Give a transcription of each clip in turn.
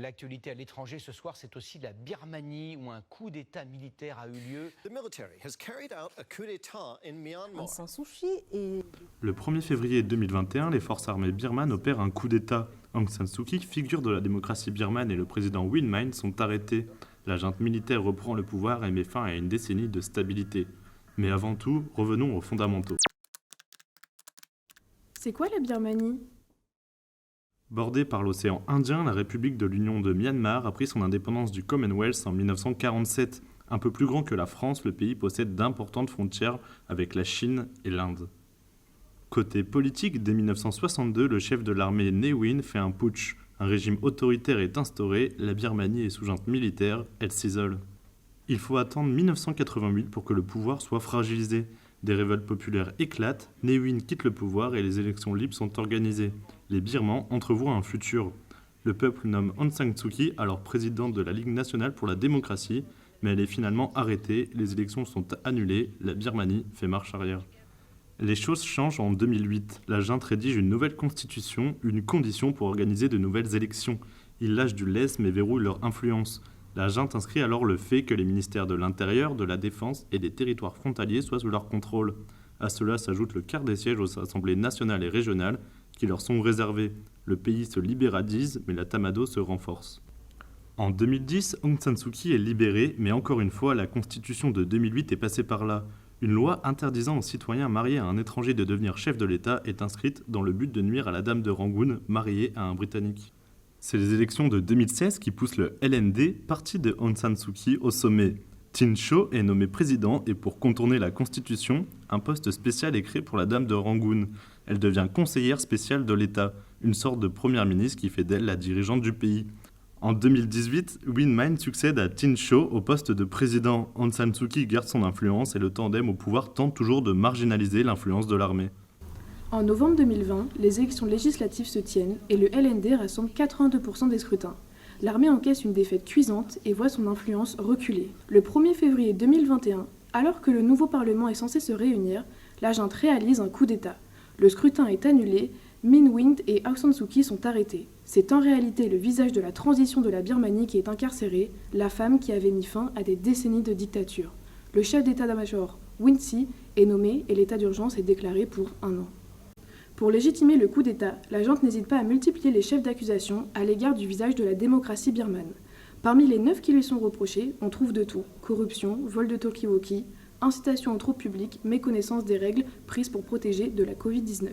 L'actualité à l'étranger ce soir, c'est aussi la Birmanie où un coup d'État militaire a eu lieu. Aung San Suu Kyi et Le 1er février 2021, les forces armées birmanes opèrent un coup d'État. Aung San Suu Kyi, figure de la démocratie birmane, et le président Win Myint sont arrêtés. La junte militaire reprend le pouvoir et met fin à une décennie de stabilité. Mais avant tout, revenons aux fondamentaux. c'est quoi la Birmanie? Bordée par l'océan Indien, la République de l'Union de Myanmar a pris son indépendance du Commonwealth en 1947. Un peu plus grand que la France, le pays possède d'importantes frontières avec la Chine et l'Inde. Côté politique, dès 1962, le chef de l'armée Ne Win fait un putsch. Un régime autoritaire est instauré, la Birmanie est sous junte militaire, elle s'isole. Il faut attendre 1988 pour que le pouvoir soit fragilisé. Des révoltes populaires éclatent, Ne Win quitte le pouvoir et les élections libres sont organisées. Les Birmans entrevoient un futur. Le peuple nomme Aung San Suu Kyi alors présidente de la Ligue nationale pour la démocratie, mais elle est finalement arrêtée, les élections sont annulées, la Birmanie fait marche arrière. Les choses changent en 2008. La junte rédige une nouvelle constitution, une condition pour organiser de nouvelles élections. Ils lâchent du lest mais verrouillent leur influence. La junte inscrit alors le fait que les ministères de l'Intérieur, de la Défense et des territoires frontaliers soient sous leur contrôle. À cela s'ajoute le quart des sièges aux assemblées nationales et régionales qui leur sont réservés. Le pays se libéralise, mais la tamado se renforce. En 2010, Aung San Suu Kyi est libérée, mais encore une fois, la constitution de 2008 est passée par là. Une loi interdisant aux citoyens mariés à un étranger de devenir chef de l'État est inscrite dans le but de nuire à la dame de Rangoon, mariée à un Britannique. C'est les élections de 2016 qui poussent le LND, parti de Aung San Suu Kyi, au sommet. Tin Sho est nommé président et pour contourner la constitution, un poste spécial est créé pour la dame de Rangoon. Elle devient conseillère spéciale de l'État, une sorte de première ministre qui fait d'elle la dirigeante du pays. En 2018, Win Myint succède à Tin Sho au poste de président. Aung San Suu Kyi garde son influence et le tandem au pouvoir tente toujours de marginaliser l'influence de l'armée. En novembre 2020, les élections législatives se tiennent et le LND rassemble 82% des scrutins. L'armée encaisse une défaite cuisante et voit son influence reculer. Le 1er février 2021, alors que le nouveau Parlement est censé se réunir, la junte réalise un coup d'État. Le scrutin est annulé, Min Myint et Aung San Suu Kyi sont arrêtés. C'est en réalité le visage de la transition de la Birmanie qui est incarcéré, la femme qui avait mis fin à des décennies de dictature. Le chef d'état-major, Win Myint, est nommé et l'état d'urgence est déclaré pour 1 an. Pour légitimer le coup d'État, la junte n'hésite pas à multiplier les chefs d'accusation à l'égard du visage de la démocratie birmane. Parmi les 9 qui lui sont reprochés, on trouve de tout : corruption, vol de talkie-walkie, incitation aux troubles publics, méconnaissance des règles prises pour protéger de la Covid-19.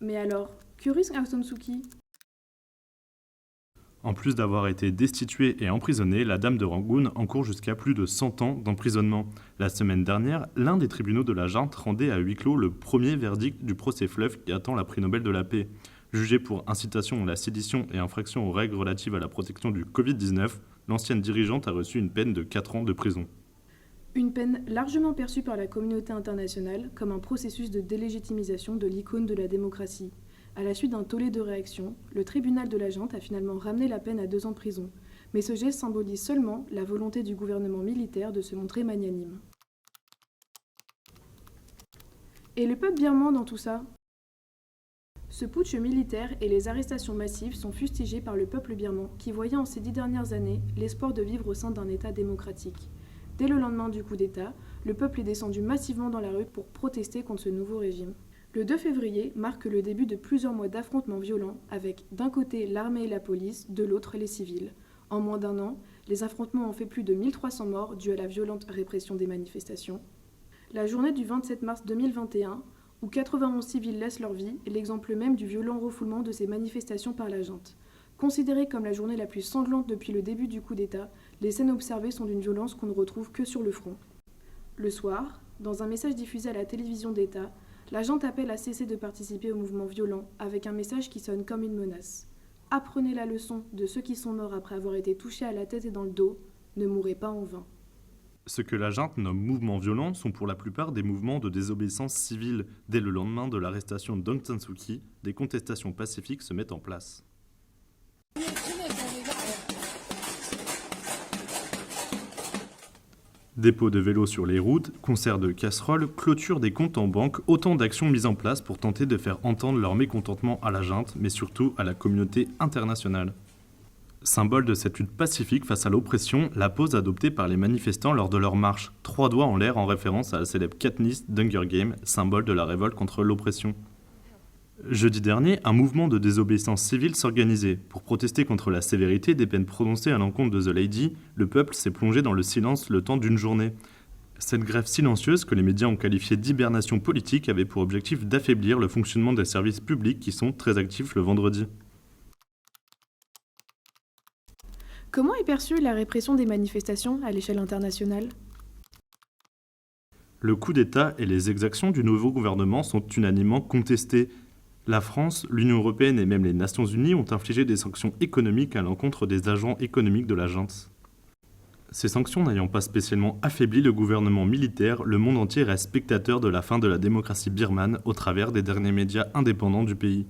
Mais alors, que risque Aung San Suu Kyi ? En plus d'avoir été destituée et emprisonnée, la dame de Rangoon encourt jusqu'à plus de 100 ans d'emprisonnement. La semaine dernière, l'un des tribunaux de la junte rendait à huis clos le premier verdict du procès fleuve qui attend la prix Nobel de la paix. Jugée pour incitation à la sédition et infraction aux règles relatives à la protection du Covid-19, l'ancienne dirigeante a reçu une peine de 4 ans de prison. Une peine largement perçue par la communauté internationale comme un processus de délégitimisation de l'icône de la démocratie. À la suite d'un tollé de réactions, le tribunal de la junte a finalement ramené la peine à 2 ans de prison. Mais ce geste symbolise seulement la volonté du gouvernement militaire de se montrer magnanime. Et le peuple birman dans tout ça ? Ce putsch militaire et les arrestations massives sont fustigés par le peuple birman qui voyait en ces 10 dernières années l'espoir de vivre au sein d'un État démocratique. Dès le lendemain du coup d'État, le peuple est descendu massivement dans la rue pour protester contre ce nouveau régime. Le 2 février marque le début de plusieurs mois d'affrontements violents avec, d'un côté, l'armée et la police, de l'autre, les civils. En moins d'1 an, les affrontements ont fait plus de 1300 morts dus à la violente répression des manifestations. La journée du 27 mars 2021, où 91 civils laissent leur vie, est l'exemple même du violent refoulement de ces manifestations par la junte. Considérée comme la journée la plus sanglante depuis le début du coup d'État, les scènes observées sont d'une violence qu'on ne retrouve que sur le front. Le soir, dans un message diffusé à la télévision d'État, la junte appelle à cesser de participer au mouvement violent avec un message qui sonne comme une menace. Apprenez la leçon de ceux qui sont morts après avoir été touchés à la tête et dans le dos, ne mourrez pas en vain. Ce que la junte nomme mouvements violents sont pour la plupart des mouvements de désobéissance civile. Dès le lendemain de l'arrestation d'Aung San Suu Kyi, des contestations pacifiques se mettent en place. Dépôt de vélos sur les routes, concert de casseroles, clôture des comptes en banque, autant d'actions mises en place pour tenter de faire entendre leur mécontentement à la junte, mais surtout à la communauté internationale. Symbole de cette lutte pacifique face à l'oppression, la pose adoptée par les manifestants lors de leur marche, 3 doigts en l'air en référence à la célèbre Katniss d'Hunger Games, symbole de la révolte contre l'oppression. Jeudi dernier, un mouvement de désobéissance civile s'organisait. Pour protester contre la sévérité des peines prononcées à l'encontre de The Lady, le peuple s'est plongé dans le silence le temps d'une journée. Cette grève silencieuse, que les médias ont qualifiée d'hibernation politique, avait pour objectif d'affaiblir le fonctionnement des services publics qui sont très actifs le vendredi. Comment est perçue la répression des manifestations à l'échelle internationale ? Le coup d'État et les exactions du nouveau gouvernement sont unanimement contestés. La France, l'Union européenne et même les Nations unies ont infligé des sanctions économiques à l'encontre des agents économiques de la junte. Ces sanctions n'ayant pas spécialement affaibli le gouvernement militaire, le monde entier reste spectateur de la fin de la démocratie birmane au travers des derniers médias indépendants du pays.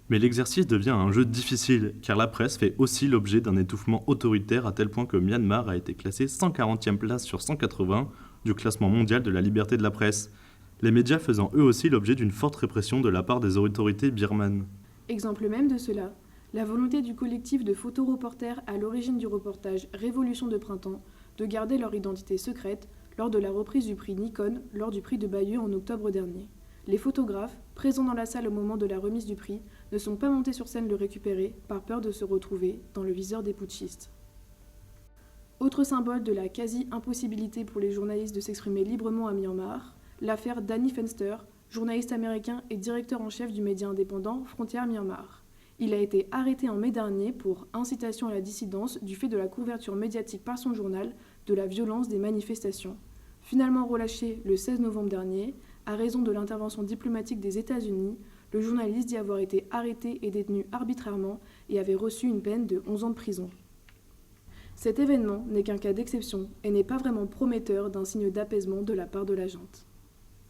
Mais l'exercice devient un jeu difficile, car la presse fait aussi l'objet d'un étouffement autoritaire à tel point que Myanmar a été classé 140e place sur 180 du classement mondial de la liberté de la presse, les médias faisant eux aussi l'objet d'une forte répression de la part des autorités birmanes. Exemple même de cela, la volonté du collectif de photoreporters à l'origine du reportage Révolution de printemps de garder leur identité secrète lors de la reprise du prix Nikon lors du prix de Bayeux en octobre dernier. Les photographes, présents dans la salle au moment de la remise du prix, ne sont pas montés sur scène le récupérer par peur de se retrouver dans le viseur des putschistes. Autre symbole de la quasi-impossibilité pour les journalistes de s'exprimer librement à Myanmar, l'affaire Danny Fenster, journaliste américain et directeur en chef du média indépendant Frontières Myanmar. Il a été arrêté en mai dernier pour incitation à la dissidence du fait de la couverture médiatique par son journal de la violence des manifestations. Finalement relâché le 16 novembre dernier, à raison de l'intervention diplomatique des États-Unis, le journaliste dit avoir été arrêté et détenu arbitrairement et avait reçu une peine de 11 ans de prison. Cet événement n'est qu'un cas d'exception et n'est pas vraiment prometteur d'un signe d'apaisement de la part de la junte.